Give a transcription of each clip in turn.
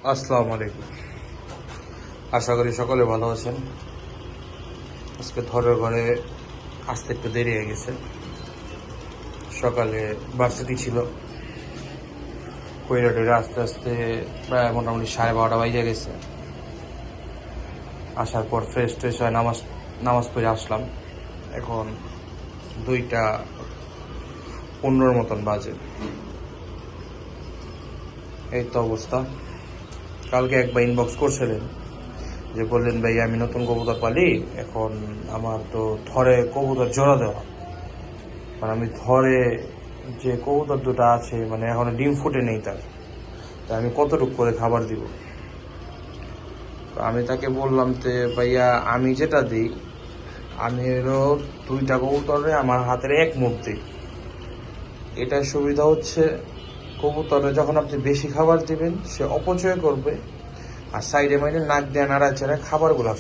আসসালামু আলাইকুম। আশা করি সকলে ভালো আছেন। আজকে ধরের ঘরে আসতে একটু দেরি হয়ে গেছে। সকালে ভার্সিটি ছিল, কইরা টইরা আস্তে আস্তে প্রায় মোটামুটি 12:30 বাজে গেছে। আসার পর ফ্রেশ ট্রেশ হয়, নামাজ পড়ে আসলাম। এখন 2:15 মতন বাজে। এই তো অবস্থা। কালকে একবার ইনবক্স করছিলেন যে বললেন, ভাই আমি নতুন কবুতর পালি, এখন আমার তো থরে কবুতর জোড়া দেওয়া, মানে আমি থরে যে কবুতর দুটো আছে মানে এখনো ডিম ফুটে নেই তার, তা আমি কতটুকু করে খাবার দিব। তো আমি তাকে বললাম যে ভাইয়া আমি যেটা দিই, আমি হলো 2টা কবুতরে আমার হাতের 1 মুঠ দিই। এটার সুবিধা হচ্ছে কবুতরে যখন আপনি বেশি খাবার দিবেন সে অপচয় করবে, আর সাইডে মাইডে নাক দিয়ে নাড়াচাড়া খাবারগুলো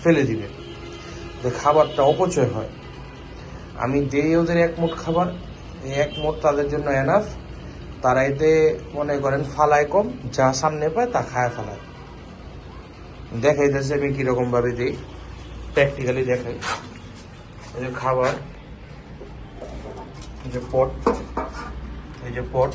ফেলে দিবে, যে খাবারটা অপচয় হয়। আমি দিই ওদের 1 মুঠ খাবার, এই 1 মুঠ তাদের জন্য এনাফ। তারা এতে মনে করেন ফালায় কম, যা সামনে পায় তা খায় ফেলায়। দেখাইতেছে আমি কিরকম ভাবে দিই, প্র্যাকটিক্যালি দেখাই। এই যে খাবার, এই যে পট, এই যে পট,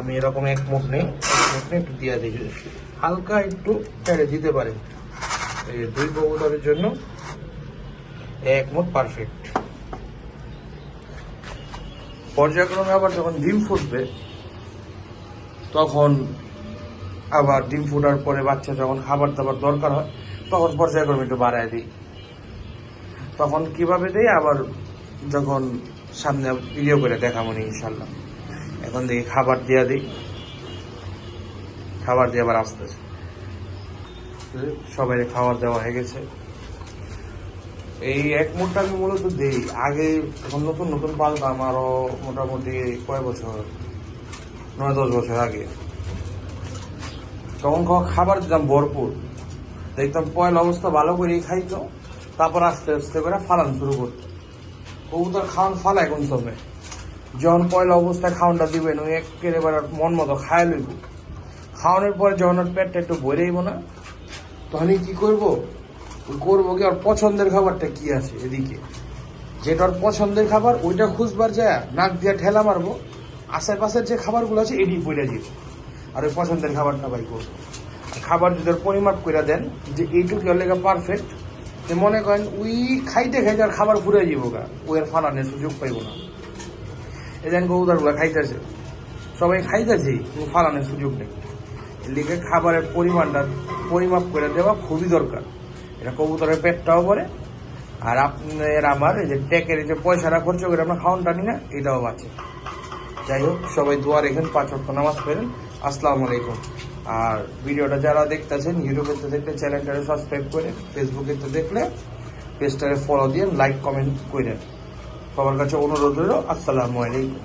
আমি এরকম 1 মুঠ নেই, 1 মুঠ নেই একটু দিয়ে দিই, হালকা একটু ছেড়ে দিতে পারেন। এই 2 কবুতরের জন্য 1 মুঠ পারফেক্ট। পর্যায়ক্রমে আবার যখন ডিম ফুটবে, তখন আবার ডিম ফুটার পরে বাচ্চা যখন খাবার দাবার দরকার হয়, তখন পর্যায়ক্রমে একটু বাড়ায় দিই। তখন কিভাবে দেই আবার যখন সামনে ভিডিও করে দেখাবো ইনশাল্লাহ। এখন দেখি খাবার দিয়ে দিই, খাবার দিয়ে আবার আসতেছে। সবাই খাবার দেওয়া হয়ে গেছে। এই 1 মুঠটা আমি মূলত দিই আগে, যখন নতুন নতুন পালতাম, আরো মোটামুটি কয় বছর, 9-10 বছর আগে, তখন খাবার দিতাম ভরপুর। দেখতাম পয়লা অবস্থা ভালো করেই খাইতো, তারপর আস্তে আস্তে করে ফালান শুরু করতো। কবুতর খাওয়ান ফালায় কোন সময়, যখন পয়লা অবস্থায় খাওয়ানটা দিবেন ওই একেবারে মন মতো খায় লইব। খাওয়ানোর পরে যখন ওর পেটটা একটু ভরেইব না, তখন কি করবো কি ওর পছন্দের খাবারটা কি আছে এদিকে, যেটা ওর পছন্দের খাবার ওইটা খুঁজবার যায় নাক দিয়ে ঠেলা মারবো, আশেপাশের যে খাবারগুলো আছে এটি পড়ে দিব, আর ওই পছন্দের খাবারটা বাই করবো। খাবার যদি পরিমাপ করে দেন যে এইটুকু লেগে পারফেক্ট, মনে করেন ওই খাইতে খাইতে আর খাবার ঘুরে যাবো গা, ওই আর ফালানোর সুযোগ পাইব না। এই দেন কবুতরগুলো খাইতেছে, সবাই খাইতেছে, কিন্তু ফালানোর সুযোগ নেই। এর লিগে খাবারের পরিমাণটা পরিমাপ করে দেওয়া খুবই দরকার। এটা কবুতরের পেটটাও ভরে, আর আপনার আমার এই যে ট্যাকের যে পয়সাটা খরচ করে আমরা খাওয়ানটা নি না, এটাও বাঁচে। যাই হোক, সবাই দোয়া রেখেন, 5 ওয়াক্ত নামাজ পড়েন। আসসালামু আলাইকুম। আর ভিডিওটা যারা দেখতেছেন ইউটিউবে তো দেখলে চ্যানেলটারে সাবস্ক্রাইব করে, ফেসবুকে তো দেখলে পেজটারে ফলো দিয়ে লাইক কমেন্ট করেন। সবার কাছে অনুরোধ রইল। আসসালামু আলাইকুম।